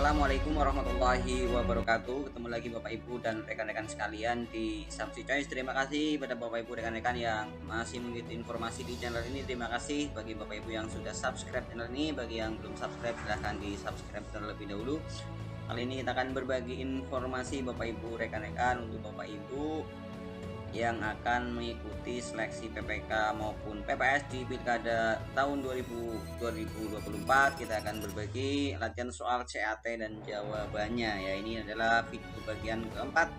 Assalamualaikum warahmatullahi wabarakatuh. Ketemu lagi Bapak Ibu dan rekan-rekan sekalian di Samsi Choice. Terima kasih pada Bapak Ibu rekan-rekan yang masih mengikuti informasi di channel ini. Terima kasih bagi Bapak Ibu yang sudah subscribe channel ini. Bagi yang belum subscribe silahkan di subscribe terlebih dahulu. Kali ini kita akan berbagi informasi Bapak Ibu rekan-rekan untuk Bapak Ibu yang akan mengikuti seleksi PPK maupun PPS di Pilkada tahun 2024. Kita akan berbagi latihan soal CAT dan jawabannya ya. Ini adalah video bagian keempat.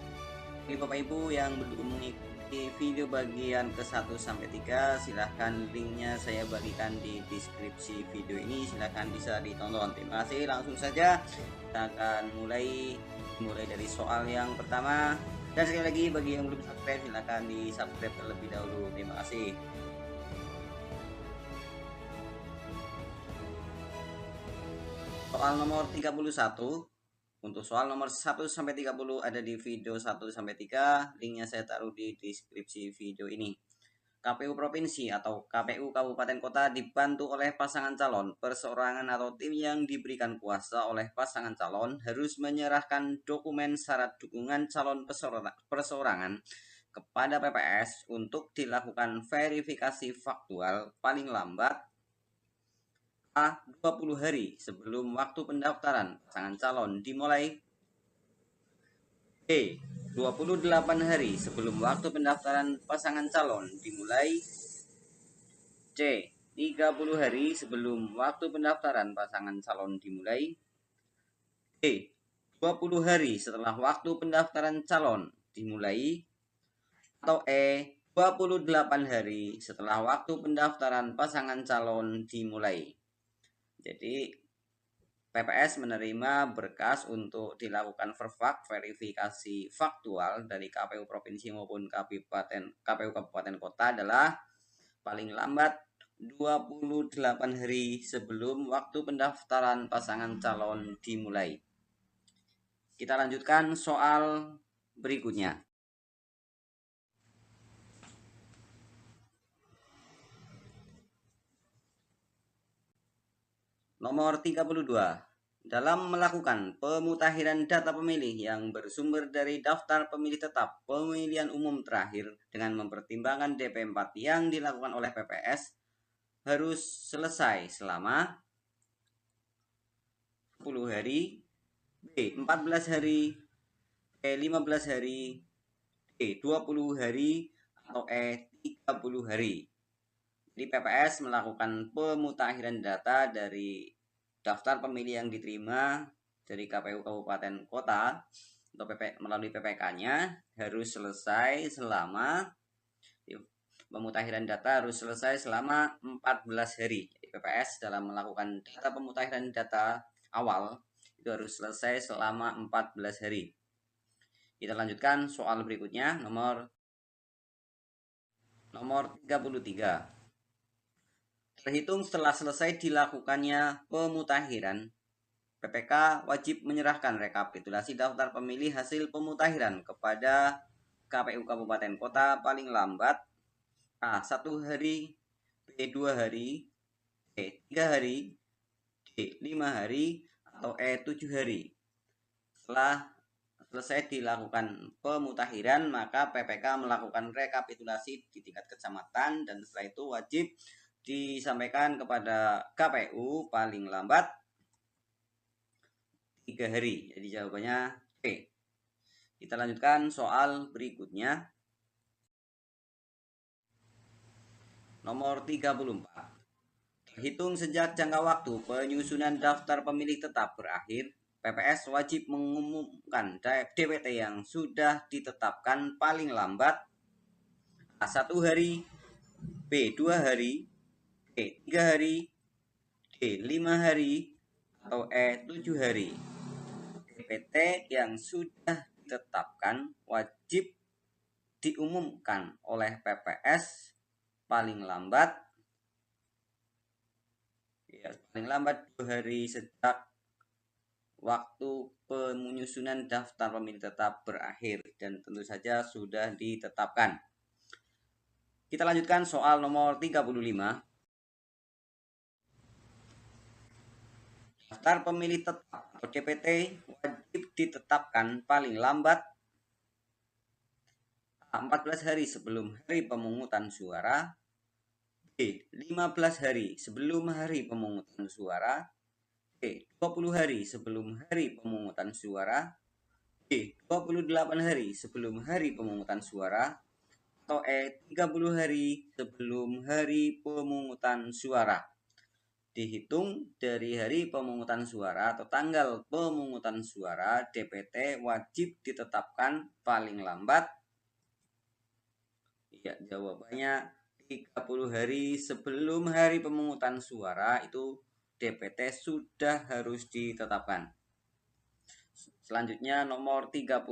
Bagi Bapak Ibu yang belum mengikuti video bagian ke-1 sampai 3, silahkan linknya saya bagikan di deskripsi video ini, silahkan bisa ditonton. Terima kasih, langsung saja kita akan mulai dari soal yang pertama. Dan sekali lagi bagi yang belum subscribe silahkan di subscribe terlebih dahulu. Terima kasih. Soal nomor 31. Untuk soal nomor 1 sampai 30 ada di video 1 sampai 3. Linknya saya taruh di deskripsi video ini. KPU Provinsi atau KPU Kabupaten Kota dibantu oleh pasangan calon, perseorangan atau tim yang diberikan kuasa oleh pasangan calon harus menyerahkan dokumen syarat dukungan calon perseorangan kepada PPS untuk dilakukan verifikasi faktual paling lambat 20 hari sebelum waktu pendaftaran pasangan calon dimulai. B. 28 hari sebelum waktu pendaftaran pasangan calon dimulai. C. 30 hari sebelum waktu pendaftaran pasangan calon dimulai. D. 20 hari setelah waktu pendaftaran calon dimulai. Atau E. 28 hari setelah waktu pendaftaran pasangan calon dimulai. Jadi PPS menerima berkas untuk dilakukan verifikasi faktual dari KPU Provinsi maupun KPU Kabupaten Kota adalah paling lambat 28 hari sebelum waktu pendaftaran pasangan calon dimulai. Kita lanjutkan soal berikutnya. Nomor 32. Dalam melakukan pemutakhiran data pemilih yang bersumber dari daftar pemilih tetap pemilihan umum terakhir dengan mempertimbangkan DP4 yang dilakukan oleh PPS harus selesai selama 10 hari, B 14 hari, E 15 hari, D 20 hari, atau E 30 hari. Jadi PPS melakukan pemutakhiran data dari daftar pemilih yang diterima dari KPU Kabupaten Kota atau melalui PPK-nya harus selesai selama pemutakhiran data harus selesai selama 14 hari. Jadi PPS dalam melakukan data pemutakhiran data awal itu harus selesai selama 14 hari. Kita lanjutkan soal berikutnya, nomor 33. Terhitung setelah selesai dilakukannya pemutakhiran, PPK wajib menyerahkan rekapitulasi daftar pemilih hasil pemutakhiran kepada KPU Kabupaten Kota paling lambat A 1 hari, B 2 hari, C 3 hari, D 5 hari, atau E 7 hari. Setelah selesai dilakukan pemutakhiran, maka PPK melakukan rekapitulasi di tingkat kecamatan dan setelah itu wajib disampaikan kepada KPU paling lambat 3 hari. Jadi jawabannya C. Kita lanjutkan soal berikutnya. Nomor 34. Terhitung sejak jangka waktu penyusunan daftar pemilih tetap berakhir, PPS wajib mengumumkan DPT yang sudah ditetapkan paling lambat A 1 hari, B 2 hari, C 3 hari, D 5 hari, atau E 7 hari. DPT yang sudah ditetapkan wajib diumumkan oleh PPS paling lambat 2 hari sejak waktu penyusunan daftar pemilih tetap berakhir dan tentu saja sudah ditetapkan. Kita lanjutkan soal nomor 35. Daftar pemilih tetap DPT wajib ditetapkan paling lambat 14 hari sebelum hari pemungutan suara, B. 15 hari sebelum hari pemungutan suara, B. 20 hari sebelum hari pemungutan suara, B. 28 hari sebelum hari pemungutan suara, atau E. 30 hari sebelum hari pemungutan suara. Dihitung dari hari pemungutan suara atau tanggal pemungutan suara, DPT wajib ditetapkan paling lambat. Ya, jawabannya 30 hari sebelum hari pemungutan suara itu DPT sudah harus ditetapkan. Selanjutnya nomor 36.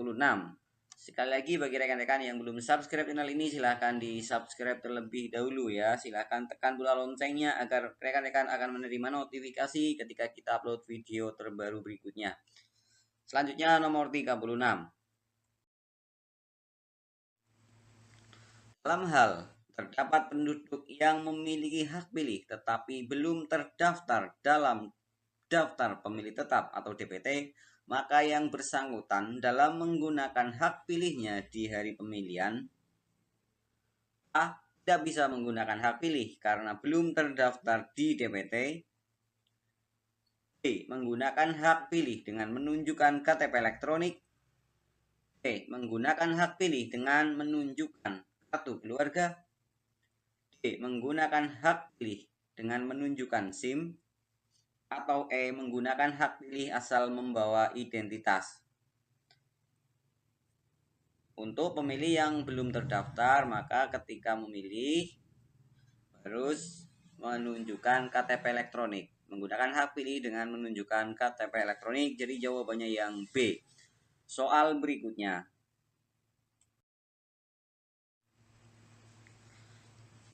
Sekali lagi bagi rekan-rekan yang belum subscribe channel ini, silahkan di subscribe terlebih dahulu ya. Silahkan tekan bola loncengnya agar rekan-rekan akan menerima notifikasi ketika kita upload video terbaru berikutnya. Selanjutnya nomor 36. Dalam hal terdapat penduduk yang memiliki hak pilih tetapi belum terdaftar dalam daftar pemilih tetap atau DPT, maka yang bersangkutan dalam menggunakan hak pilihnya di hari pemilihan A. Tidak bisa menggunakan hak pilih karena belum terdaftar di DPT. B. Menggunakan hak pilih dengan menunjukkan KTP elektronik. C. Menggunakan hak pilih dengan menunjukkan kartu keluarga. D. Menggunakan hak pilih dengan menunjukkan SIM. Atau E. Menggunakan hak pilih asal membawa identitas. Untuk pemilih yang belum terdaftar, maka ketika memilih harus menunjukkan KTP elektronik. Menggunakan hak pilih dengan menunjukkan KTP elektronik. Jadi jawabannya yang B. Soal berikutnya.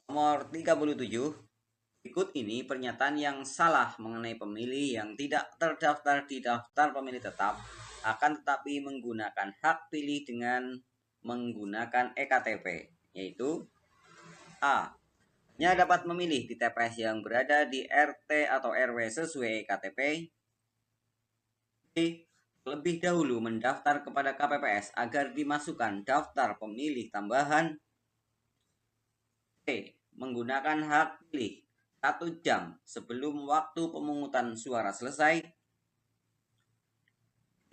Nomor 37. Berikut ini pernyataan yang salah mengenai pemilih yang tidak terdaftar di daftar pemilih tetap akan tetapi menggunakan hak pilih dengan menggunakan eKTP, yaitu A. Hanya dapat memilih di TPS yang berada di RT atau RW sesuai eKTP. B. Lebih dahulu mendaftar kepada KPPS agar dimasukkan daftar pemilih tambahan. C. Menggunakan hak pilih 1 jam sebelum waktu pemungutan suara selesai. D.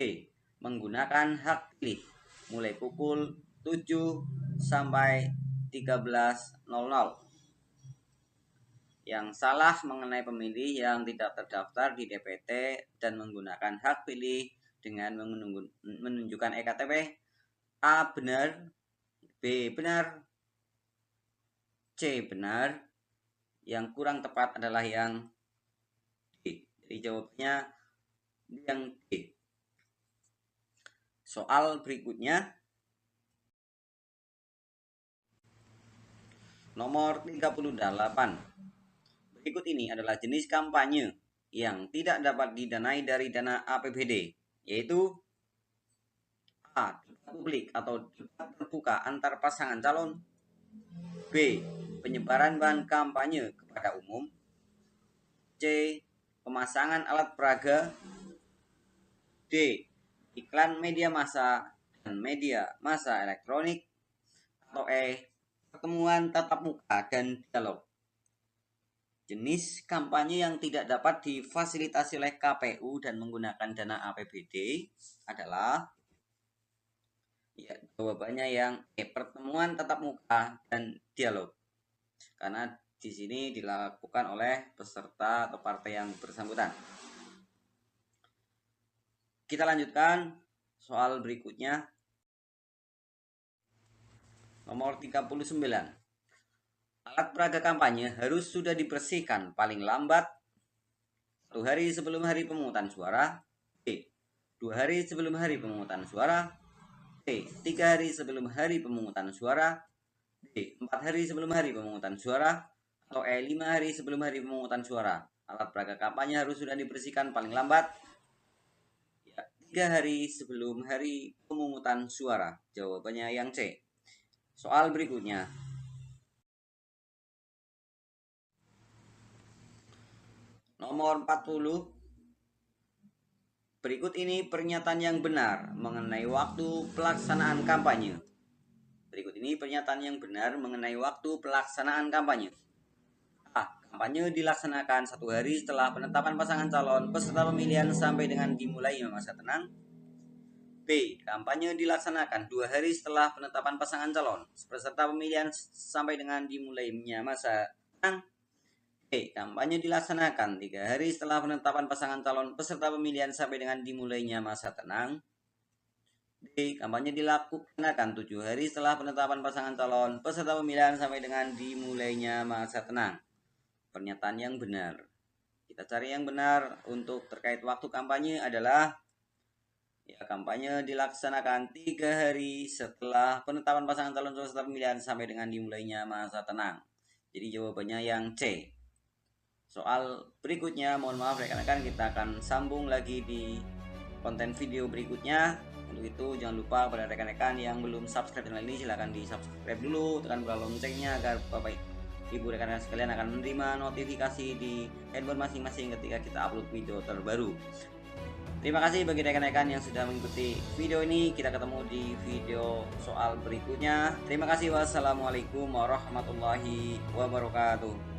Menggunakan hak pilih mulai pukul 7 sampai 13.00. Yang salah mengenai pemilih yang tidak terdaftar di DPT dan menggunakan hak pilih dengan menunjukkan eKTP. A. Benar, B. Benar, C. Benar. Yang kurang tepat adalah yang D. Jadi jawabannya yang D. Soal berikutnya. Nomor 38. Berikut ini adalah jenis kampanye yang tidak dapat didanai dari dana APBD, yaitu A. Debat publik atau debat terbuka antar pasangan calon. B. Penyebaran bahan kampanye kepada umum. C. Pemasangan alat peraga. D. Iklan media massa dan media massa elektronik. Atau E. Pertemuan tatap muka dan dialog. Jenis kampanye yang tidak dapat difasilitasi oleh KPU dan menggunakan dana APBD adalah, ya, jawabannya yang E. Pertemuan tatap muka dan dialog. Karena di sini dilakukan oleh peserta atau partai yang bersangkutan. Kita lanjutkan soal berikutnya. Nomor 39. Alat peraga kampanye harus sudah dibersihkan paling lambat 1 hari sebelum hari pemungutan suara. B. 2 hari sebelum hari pemungutan suara. C. 3 hari sebelum hari pemungutan suara. D. 4 hari sebelum hari pemungutan suara. Atau E. 5 hari sebelum hari pemungutan suara. Alat peraga kampanye harus sudah dibersihkan paling lambat 3 hari sebelum hari pemungutan suara. Jawabannya yang C. Soal berikutnya. Nomor 40. Berikut ini pernyataan yang benar mengenai waktu pelaksanaan kampanye. Berikut ini pernyataan yang benar mengenai waktu pelaksanaan kampanye. A. Kampanye dilaksanakan 1 hari setelah penetapan pasangan calon peserta pemilihan sampai dengan dimulainya masa tenang. B. Kampanye dilaksanakan 2 hari setelah penetapan pasangan calon peserta pemilihan sampai dengan dimulainya masa tenang. C. Kampanye dilaksanakan 3 hari setelah penetapan pasangan calon peserta pemilihan sampai dengan dimulainya masa tenang. D. Kampanye dilaksanakan 7 hari setelah penetapan pasangan calon peserta pemilihan sampai dengan dimulainya masa tenang. Pernyataan yang benar. Kita cari yang benar untuk terkait waktu kampanye adalah kampanye dilaksanakan 3 hari setelah penetapan pasangan calon peserta pemilihan sampai dengan dimulainya masa tenang. Jadi jawabannya yang C. Soal berikutnya, mohon maaf rekan-rekan, kita akan sambung lagi di konten video berikutnya. Untuk itu jangan lupa pada rekan-rekan yang belum subscribe channel ini, silahkan di subscribe dulu, tekan tombol loncengnya agar Bapak Ibu rekan-rekan sekalian akan menerima notifikasi di handphone masing-masing ketika kita upload video terbaru. Terima kasih bagi rekan-rekan yang sudah mengikuti video ini. Kita ketemu di video soal berikutnya. Terima kasih. Wassalamualaikum warahmatullahi wabarakatuh.